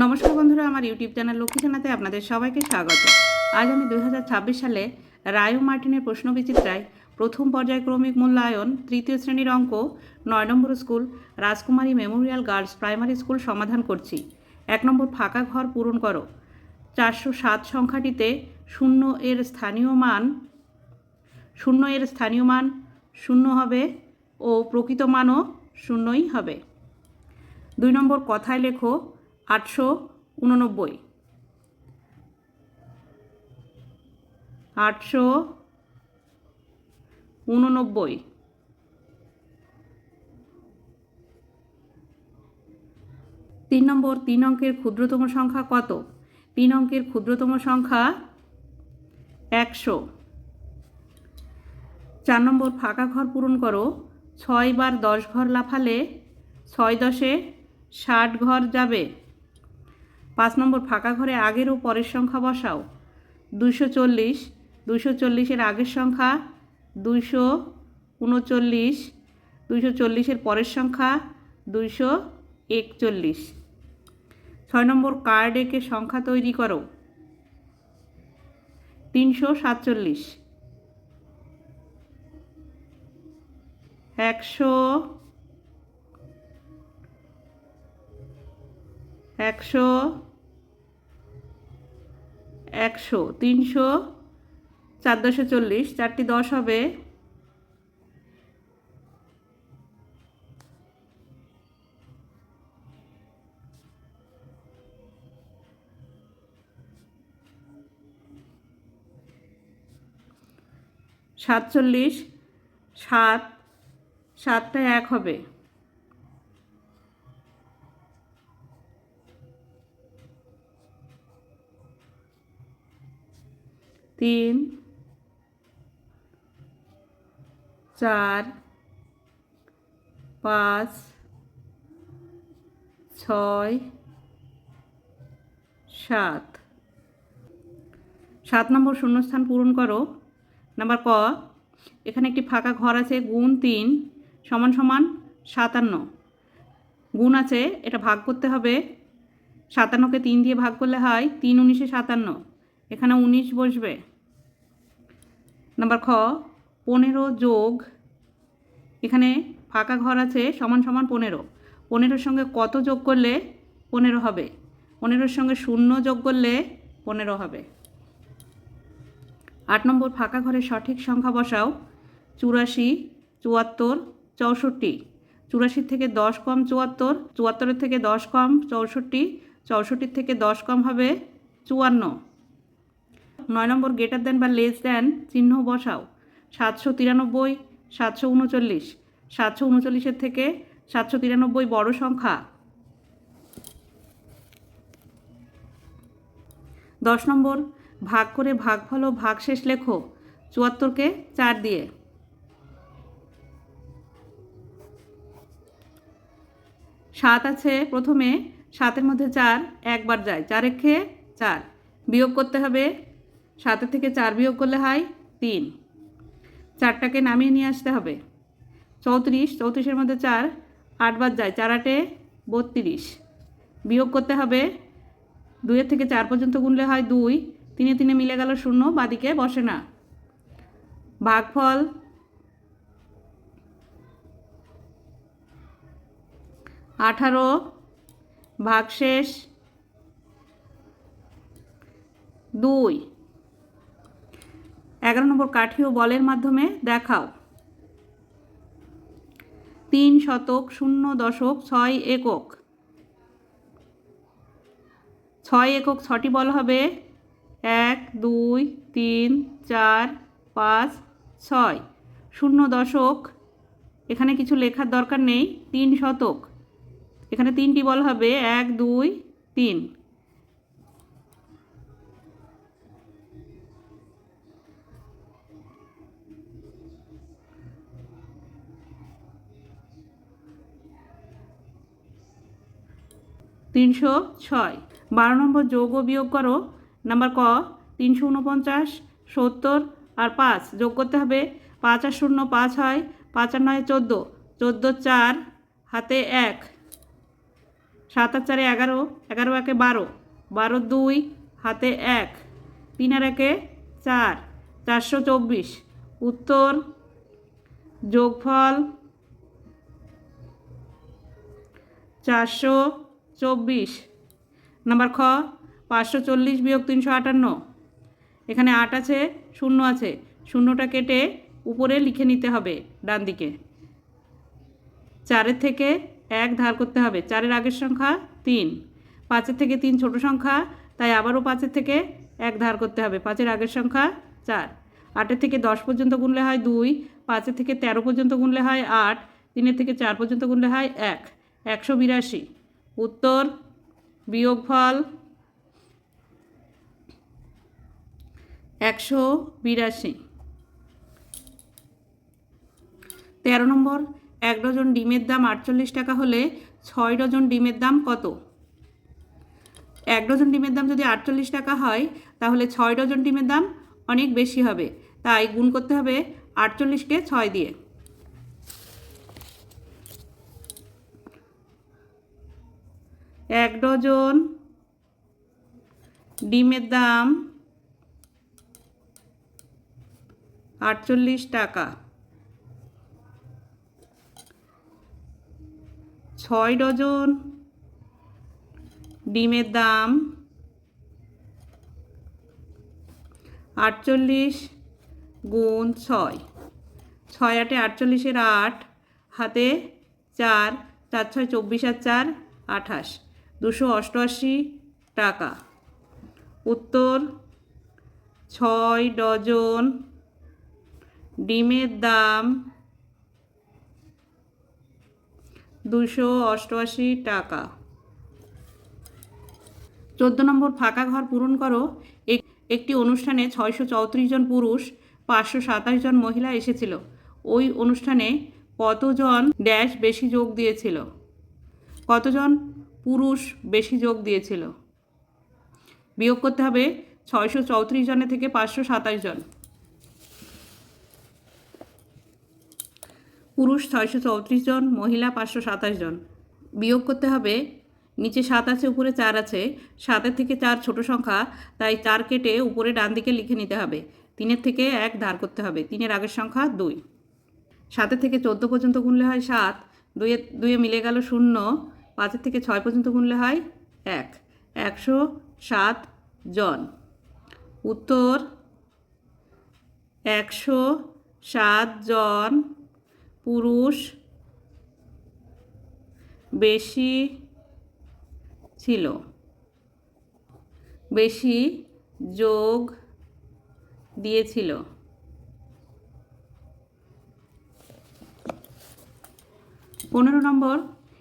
নমস্কার বন্ধুরা, আমার ইউটিউব চ্যানেল লক্ষ্মী জানাতে আপনাদের সবাইকে স্বাগত। আজ আমি 2026 সালে রায় মার্টিনের প্রশ্নবিচিত্রায় প্রথম পর্যায়ক্রমিক মূল্যায়ন তৃতীয় শ্রেণীর অঙ্ক 9 নম্বর স্কুল রাজকুমারী মেমোরিয়াল গার্লস প্রাইমারি স্কুল সমাধান করছি। 1 নম্বর ফাঁকা ঘর পূরণ করো। 407 সংখ্যাটিতে শূন্য এর স্থানীয় মান শূন্য হবে ও প্রকৃত মানও শূন্যই হবে। 2 নম্বর কথায় লেখো 889। 889। 3 নম্বর 3 অঙ্কের ক্ষুদ্রতম সংখ্যা কত? 3 অঙ্কের ক্ষুদ্রতম সংখ্যা 100। 4 নম্বর ফাঁকা ঘর পূরণ করো। 6 বার 10 ঘর লাফালে 6 10-এ 60 ঘর যাবে। 5 নম্বর ফাঁকা ঘরে আগের ও পরের সংখ্যা বসাও। 240, 240-এর আগের সংখ্যা 239, 240-এর পরের সংখ্যা 241। 6 নম্বর কার্ড এঁকে সংখ্যা তৈরি করো। 347, 100, 100, 100, 300, 4 10 40, 4টি 10 হবে। 47, 7, 7টা 1 হবে। 3, 4, 5, 6, 7। 7 নম্বর শূন্যস্থান পূরণ করো। নাম্বার ক, এখানে একটি ফাঁকা ঘর আছে। গুণ 3 সমান সমান 57। গুণ আছে, এটা ভাগ করতে হবে। 57কে 3 দিয়ে ভাগ করলে হয় 3 19-এ 57, এখানে 19 বসবে। নাম্বার খ, 15 যোগ, এখানে ফাঁকা ঘর আছে সমান সমান 15। 15-এর সঙ্গে কত যোগ করলে 15 হবে? 15-এর সঙ্গে 0 যোগ করলে 15 হবে। 8 নম্বর ফাঁকা ঘরের সঠিক সংখ্যা বসাও। 84, 74, 64। 84 থেকে 10 কম 74, 74-এর থেকে 10 কম 64, 64-র থেকে 10 কম হবে 54। 9 নম্বর গ্রেটার দেন বা লেস দেন চিহ্ন বসাও। 793, 739। 739-এর থেকে 793 বড় সংখ্যা। 10 নম্বর ভাগ করে ভাগফল ও ভাগশেষ লেখো। 74-কে 4 দিয়ে। 7 আছে প্রথমে, 7-এর মধ্যে 4 একবার যায়, 4 একে 4 বিয়োগ করতে হবে। 7-এর থেকে 4 বিয়োগ করলে হয় 3। 4টাকে নামিয়ে নিয়ে আসতে হবে। 34, 34-এর মধ্যে 4 8 বার যায়, 4 8-এ 32 বিয়োগ করতে হবে। 2-এর থেকে 4 পর্যন্ত গুনলে হয় 2, 3-এ 3-এ মিলে গেল 0, বাদিকে বসে না। ভাগফল 18, ভাগশেষ 2। 11 নম্বর কাঠি ও বলের মাধ্যমে দেখাও। 3 শতক 0 দশক 6 একক। 6 একক 6টি বল হবে। 1 2 3 4 5 6। 0 দশক, এখানে কিছু লেখার দরকার নেই। 3 শতক, এখানে 3টি বল হবে। 1 2 3। 306। 12 নম্বর যোগ ও বিয়োগ করো। নাম্বার ক, 349, 70 আর 5 যোগ করতে হবে। 5 আর 0 5 হয়, 5 আর 9 14, 14 4 হাতে 1। 7 আর 4 11, 11 একে 12, 12 2 হাতে 1, 3 আর 1 4, 424। উত্তর যোগফল 424। নাম্বার খ 540 বিয়োগ 358। এখানে 8 আছে, 0 আছে, শূন্যটা কেটে উপরে লিখে নিতে হবে ডান দিকে। 4 থেকে 1 ধার করতে হবে, 4 আগের সংখ্যা 3, 5 থেকে 3 ছোট সংখ্যা, তাই আবারও 5 থেকে 1 ধার করতে হবে, 5 আগের সংখ্যা 4। 8 থেকে 10 পর্যন্ত গুনলে হয় 2, 5 থেকে 13 পর্যন্ত গুনলে হয় 8, 3 থেকে 4 পর্যন্ত গুনলে হয় 1, 182। উত্তর বিয়োগফল 182। 13 নম্বর, 1 ডজন ডিমের দাম 48 টাকা হলে 6 ডজন ডিমের দাম কত? 1 ডজন ডিমের দাম যদি 48 টাকা হয় তাহলে 6 ডজন ডিমের দাম অনেক বেশি হবে, তাই গুণ করতে হবে 48কে 6 দিয়ে। এক ডজন ডিমের দাম 48 টাকা, 6 ডজন ডিমের দাম 48 গুণ 6, 6 8 48 8, হাতে 4, 4 6 24 আর 4 28, 288 টাকা। উত্তর 6 ডজন ডিমের দাম 288 টাকা। 14 নম্বর, ফাঁকা ঘর পূরণ করো। একটি অনুষ্ঠানে 634 জন পুরুষ, 527 জন মহিলা এসেছিল। ওই অনুষ্ঠানে কতজন ড্যাশ বেশি যোগ দিয়েছিল? কতজন পুরুষ বেশি যোগ দিয়েছিল? বিয়োগ করতে হবে 634 জনের থেকে 527 জন। পুরুষ 634 জন, মহিলা 527 জন। বিয়োগ করতে হবে, নিচে 7 আছে, উপরে 4 আছে, 7 থেকে 4 ছোট সংখ্যা, তাই 4 কেটে উপরে ডান দিকে লিখে নিতে হবে। 3 থেকে 1 ধার করতে হবে, 3 আগের সংখ্যা 2। 7 থেকে 14 পর্যন্ত গুনলে হয় 7, 2 মিলে গেল 0, 5 থেকে 6 পর্যন্ত গুনলে হয় 1, 107 জন। উত্তর 107 জন পুরুষ বেশি ছিল, বেশি যোগ দিয়েছিল। 15 নম্বর,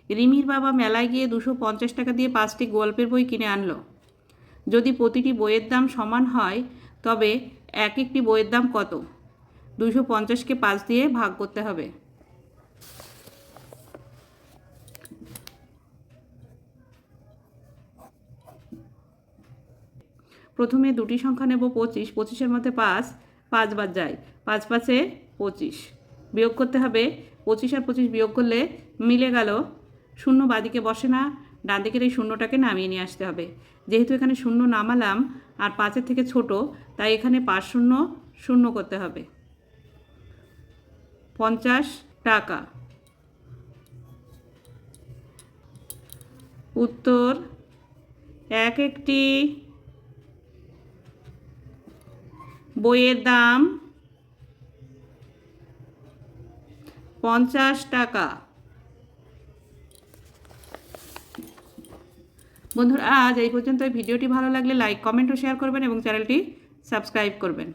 রিমির বাবা মেলায় গিয়ে 250 টাকা দিয়ে 5টি গল্পের বই কিনে আনলো। যদি প্রতিটি বইয়ের দাম সমান হয় তবে এক একটি বইয়ের দাম কত? 250কে 5 দিয়ে ভাগ করতে হবে। প্রথমে দুটি সংখ্যা নেব 25, 25-এর মধ্যে 5, 5 বাদ যায়, 5 5-এ 25। বিয়োগ করতে হবে, 25 আর 25 বিয়োগ করলে মিলে গেল, শূন্য বাদিকে বসে না, ডান দিকের এই শূন্যটাকে নামিয়ে নিয়ে আসতে হবে। যেহেতু এখানে শূন্য নামালাম আর 5-এর থেকে ছোট, তাই এখানে 5 শূন্য শূন্য করতে হবে। 50 টাকা। উত্তর এক একটি বইয়ের দাম 50 টাকা। বন্ধুরা, আজ এই পর্যন্ত। ভিডিওটি ভালো লাগলে লাইক, কমেন্ট ও শেয়ার করবেন এবং চ্যানেলটি সাবস্ক্রাইব করবেন।